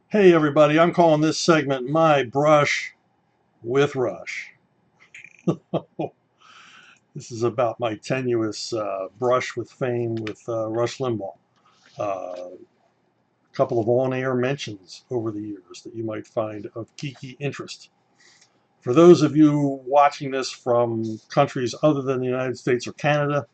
Hey everybody, I'm calling this segment My Brush with Rush. This is about my tenuous brush with fame with Rush Limbaugh. A couple of on-air mentions over the years that you might find of geeky interest. For those of you watching this from countries other than the United States or Canada,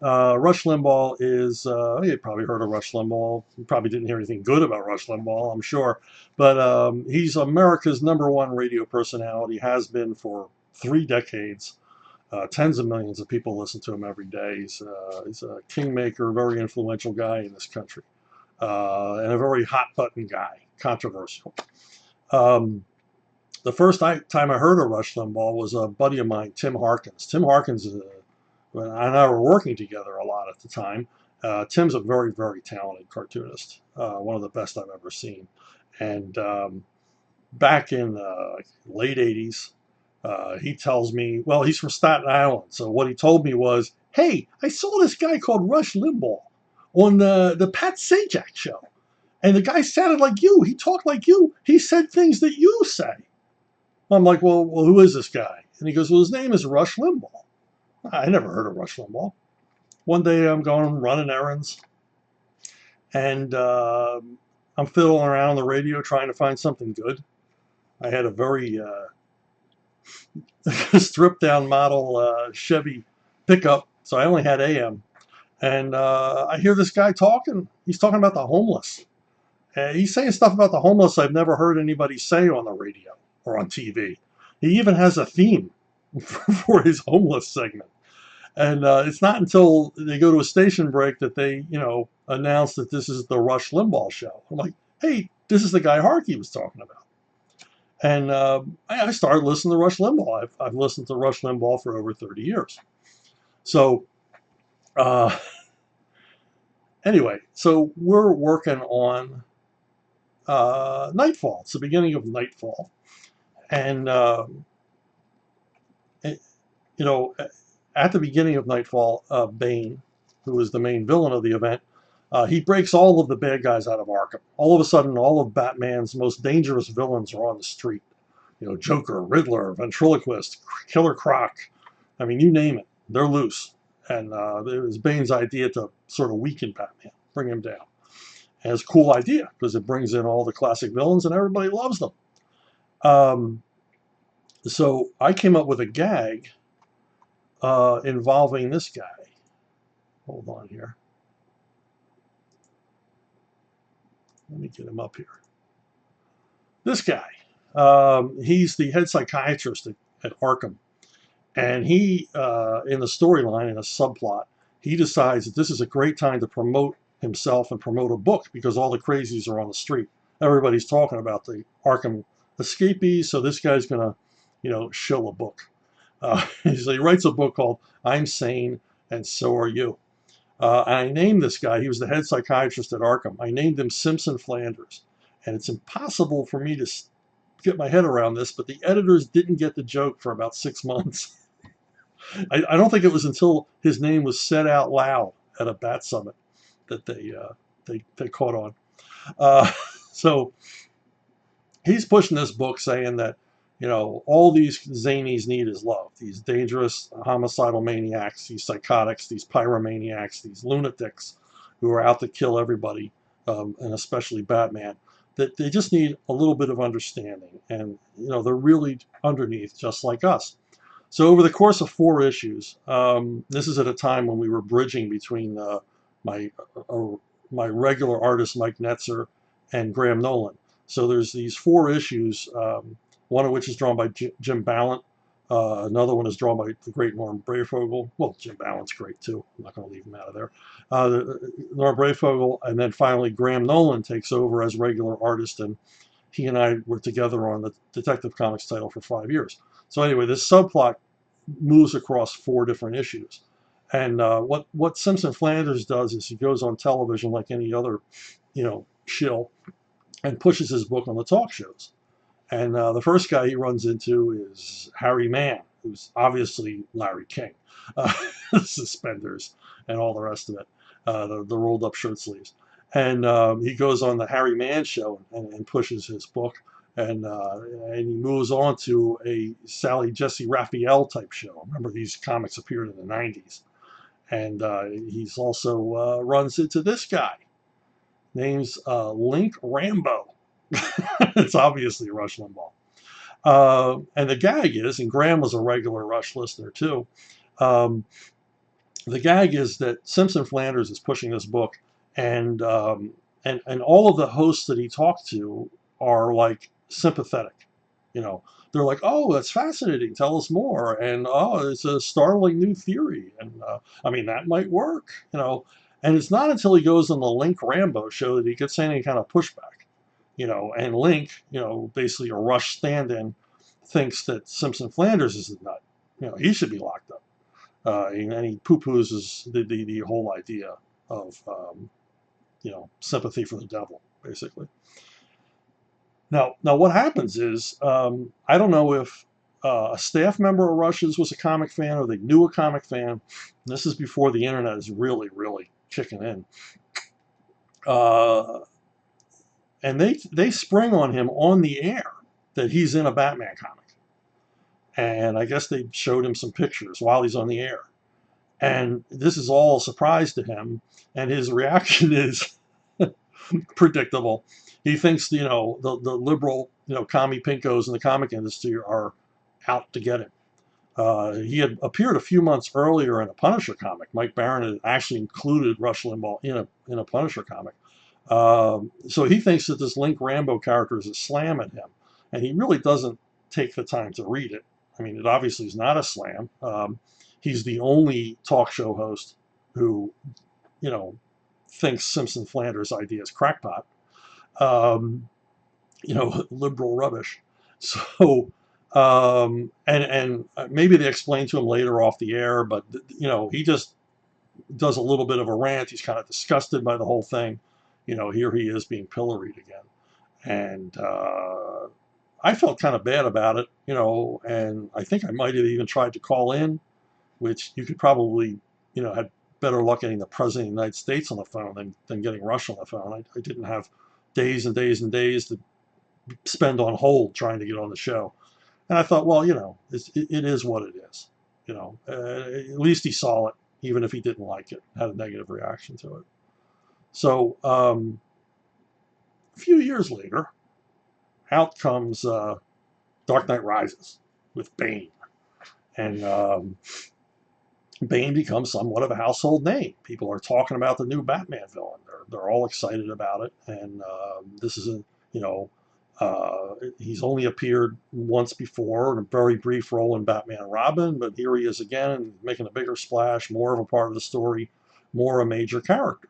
Rush Limbaugh is, you probably heard of Rush Limbaugh. You probably didn't hear anything good about Rush Limbaugh, I'm sure. But he's America's #1 radio personality, has been for 3 decades. Tens of millions of people listen to him every day. He's a kingmaker, very influential guy in this country, and a very hot button guy, controversial. Um, the first time I heard of Rush Limbaugh was a buddy of mine, Tim Harkins. Tim Harkins and I were working together a lot at the time. Tim's a very, very talented cartoonist, one of the best I've ever seen. And back in the late 80s, he tells me, well, he's from Staten Island. So what he told me was, hey, I saw this guy called Rush Limbaugh on the Pat Sajak show. And the guy sounded like you. He talked like you. He said things that you say. I'm like, well, who is this guy? And he goes, well, his name is Rush Limbaugh. I never heard of Rush Limbaugh. One day I'm going running errands, and I'm fiddling around the radio trying to find something good. I had a very stripped down model Chevy pickup, so I only had AM. And I hear this guy talking. He's talking about the homeless. He's saying stuff about the homeless I've never heard anybody say on the radio or on TV. He even has a theme for his homeless segment. And it's not until they go to a station break that they, announce that this is the Rush Limbaugh show. I'm like, hey, this is the guy Harkey was talking about. And I started listening to Rush Limbaugh. I've listened to Rush Limbaugh for over 30 years. So uh, anyway, so we're working on Nightfall. It's the beginning of Nightfall. And, it, you know, at the beginning of Nightfall, Bane, who is the main villain of the event, he breaks all of the bad guys out of Arkham. All of a sudden, all of Batman's most dangerous villains are on the street. Joker, Riddler, Ventriloquist, Killer Croc. I mean, you name it, they're loose. And it was Bane's idea to sort of weaken Batman, bring him down. And it's a cool idea because it brings in all the classic villains and everybody loves them. Um, so I came up with a gag involving this guy. Hold on here. Let me get him up here. This guy, he's the head psychiatrist at Arkham. And he, in the storyline, in a subplot, he decides that this is a great time to promote himself and promote a book because all the crazies are on the street. Everybody's talking about the Arkham escapees, so this guy's going to, shill a book. So he writes a book called I'm Sane and So Are You. I named this guy, he was the head psychiatrist at Arkham. I named him Simpson Flanders. And it's impossible for me to get my head around this, but the editors didn't get the joke for about 6 months. I don't think it was until his name was said out loud at a bat summit that they caught on. Uh, so he's pushing this book saying that, all these zanies need is love. These dangerous homicidal maniacs, these psychotics, these pyromaniacs, these lunatics who are out to kill everybody, and especially Batman, that they just need a little bit of understanding. And, they're really underneath just like us. So over the course of 4 issues, this is at a time when we were bridging between my my regular artist Mike Netzer and Graham Nolan. So there's these 4 issues, one of which is drawn by Jim Ballant. Another one is drawn by the great Norm Brayfogle. Well, Jim Ballant's great too. I'm not going to leave him out of there. Norm Brayfogle, and then finally Graham Nolan takes over as regular artist, and he and I were together on the Detective Comics title for 5 years. So anyway, this subplot moves across 4 different issues. And what Simpson Flanders does is he goes on television like any other, shill, and pushes his book on the talk shows. And the first guy he runs into is Harry Mann, who's obviously Larry King, suspenders and all the rest of it, the rolled up shirt sleeves. And he goes on the Harry Mann show and pushes his book, and he moves on to a Sally Jesse Raphael type show. Remember, these comics appeared in the 90s. And he's also runs into this guy, name's Link Rambo. It's obviously Rush Limbaugh. And the gag is, and Graham was a regular Rush listener too, um, the gag is that Simpson Flanders is pushing this book, and and all of the hosts that he talked to are like sympathetic. You know, they're like, "Oh, that's fascinating. Tell us more." And "Oh, it's a startling new theory." And I mean, that might work. You know, and it's not until he goes on the Link Rambo show that he gets any kind of pushback. You know, and Link, you know, basically a Rush stand-in, thinks that Simpson Flanders is a nut. You know, he should be locked up. And he poo-poos the whole idea of you know, sympathy for the devil, basically. Now what happens is, I don't know if a staff member of Rush's was a comic fan or they knew a comic fan. This is before the internet is really kicking in. Uh, and they spring on him on the air that he's in a Batman comic. And I guess they showed him some pictures while he's on the air. And this is all a surprise to him. And his reaction is predictable. He thinks, you know, the liberal, you know, commie pinkos in the comic industry are out to get him. He had appeared a few months earlier in a Punisher comic. Mike Baron had actually included Rush Limbaugh in a Punisher comic. So he thinks that this Link Rambo character is a slam at him. And he really doesn't take the time to read it. I mean, it obviously is not a slam. He's the only talk show host who, you know, thinks Simpson Flanders' idea is crackpot, you know, liberal rubbish. So, and maybe they explain to him later off the air, but you know, he just does a little bit of a rant. He's kind of disgusted by the whole thing. You know, here he is being pilloried again, and I felt kind of bad about it. You know, and I think I might have even tried to call in, which you could probably, you know, had better luck getting the president of the United States on the phone than getting Rush on the phone. I didn't have days and days and days to spend on hold trying to get on the show. And I thought, well, you know, it is what it is. You know, at least he saw it, even if he didn't like it, had a negative reaction to it. So a few years later, out comes Dark Knight Rises with Bane. And Bane becomes somewhat of a household name. People are talking about the new Batman villain. They're all excited about it. And this is a, you know, he's only appeared once before in a very brief role in Batman and Robin, but here he is again, making a bigger splash, more of a part of the story, more a major character.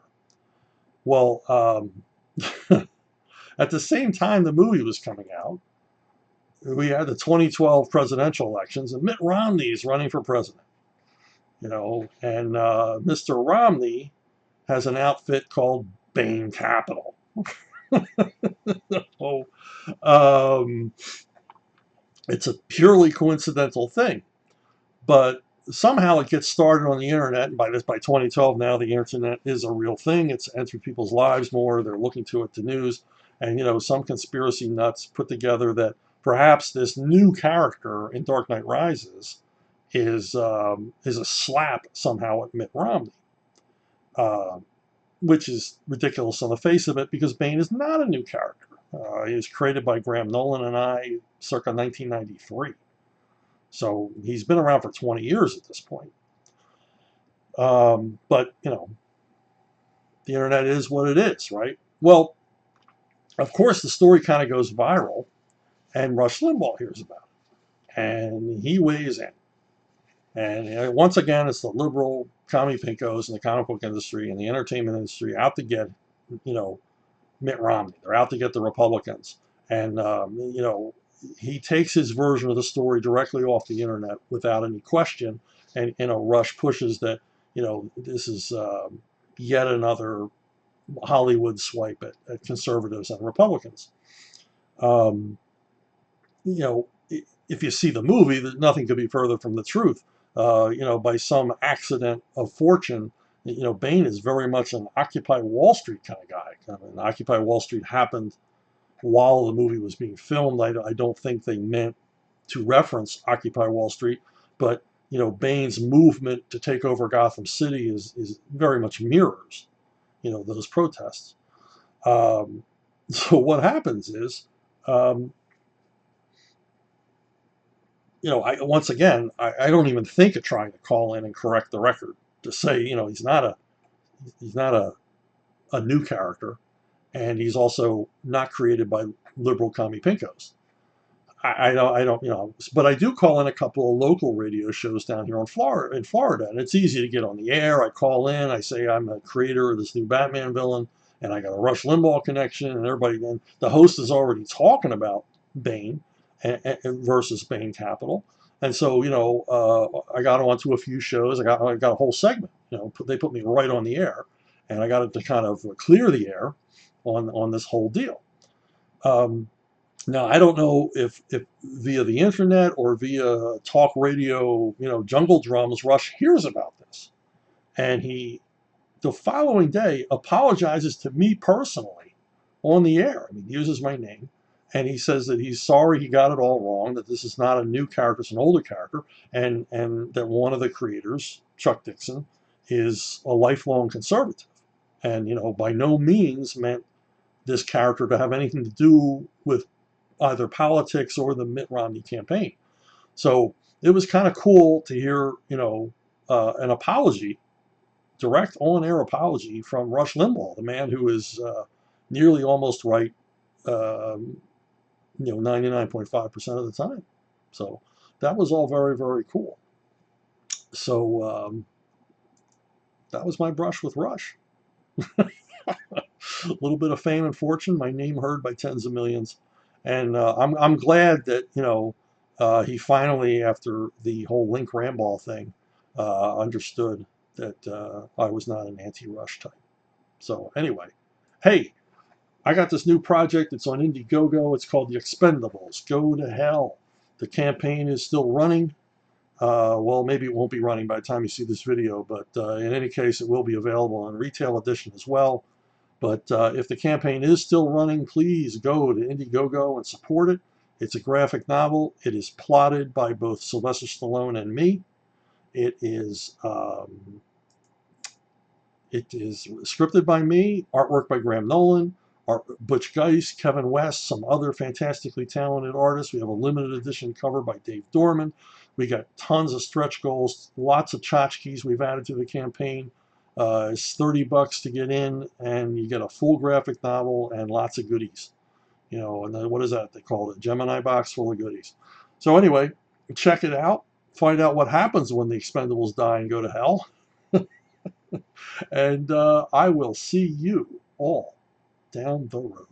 Well, at the same time the movie was coming out, we had the 2012 presidential elections, and Mitt Romney is running for president. You know, and Mr. Romney has an outfit called Bane Capital. So, um, it's a purely coincidental thing, but somehow it gets started on the internet. And by 2012, now the internet is a real thing. It's entered people's lives more. They're looking to it, the news, and you know, some conspiracy nuts put together that perhaps this new character in Dark Knight Rises is a slap somehow at Mitt Romney, uh, which is ridiculous on the face of it because Bane is not a new character. He was created by Graham Nolan and I circa 1993. So he's been around for 20 years at this point. But, you know, the internet is what it is, right? Well, of course, the story kind of goes viral, and Rush Limbaugh hears about it. And he weighs in. And you know, once again, it's the liberal commie pinkos in the comic book industry and the entertainment industry out to get, you know, Mitt Romney. They're out to get the Republicans. And, you know, he takes his version of the story directly off the internet without any question. And, you know, Rush pushes that, you know, this is yet another Hollywood swipe at conservatives and Republicans. Um, you know, if you see the movie, nothing could be further from the truth. You know, by some accident of fortune, Bain is very much an Occupy Wall Street kind of guy. I mean, Occupy Wall Street happened while the movie was being filmed. I don't think they meant to reference Occupy Wall Street, but Bain's movement to take over Gotham City is very much mirrors those protests. So what happens is, um, once again, I don't even think of trying to call in and correct the record to say, he's not a new character, and he's also not created by liberal commie pinkos. I don't, but I do call in a couple of local radio shows down here in Florida, and it's easy to get on the air. I call in, I say I'm a creator of this new Batman villain, and I got a Rush Limbaugh connection, and everybody, then the host is already talking about Bane versus Bane Capital. And so, I got onto a few shows. I got a whole segment. They put me right on the air, and I got it to kind of clear the air on this whole deal. Now, I don't know if via the internet or via talk radio, jungle drums, Rush hears about this. And he, the following day, apologizes to me personally on the air. I mean, he uses my name. And he says that he's sorry he got it all wrong, that this is not a new character, it's an older character, and that one of the creators, Chuck Dixon, is a lifelong conservative. And, by no means meant this character to have anything to do with either politics or the Mitt Romney campaign. So it was kind of cool to hear, an apology, direct on-air apology from Rush Limbaugh, the man who is nearly almost right, 99.5% of the time. So that was all very, very cool. So that was my brush with Rush. A little bit of fame and fortune, my name heard by tens of millions. And I'm glad that, he finally, after the whole Link Ramball thing, understood that I was not an anti-Rush type. So anyway, hey, I got this new project. It's on Indiegogo. It's called The Expendables. Go to hell. The campaign is still running. Well, maybe it won't be running by the time you see this video, but in any case, it will be available in retail edition as well. But if the campaign is still running, please go to Indiegogo and support it. It's a graphic novel. It is plotted by both Sylvester Stallone and me. It is scripted by me, artwork by Graham Nolan, Butch Geist, Kevin West, some other fantastically talented artists. We have a limited edition cover by Dave Dorman. We got tons of stretch goals, lots of tchotchkes we've added to the campaign. It's $30 to get in, and you get a full graphic novel and lots of goodies. And then what is that? They call it a Gemini box full of goodies. So anyway, check it out. Find out what happens when the Expendables die and go to hell. And I will see you all down the road.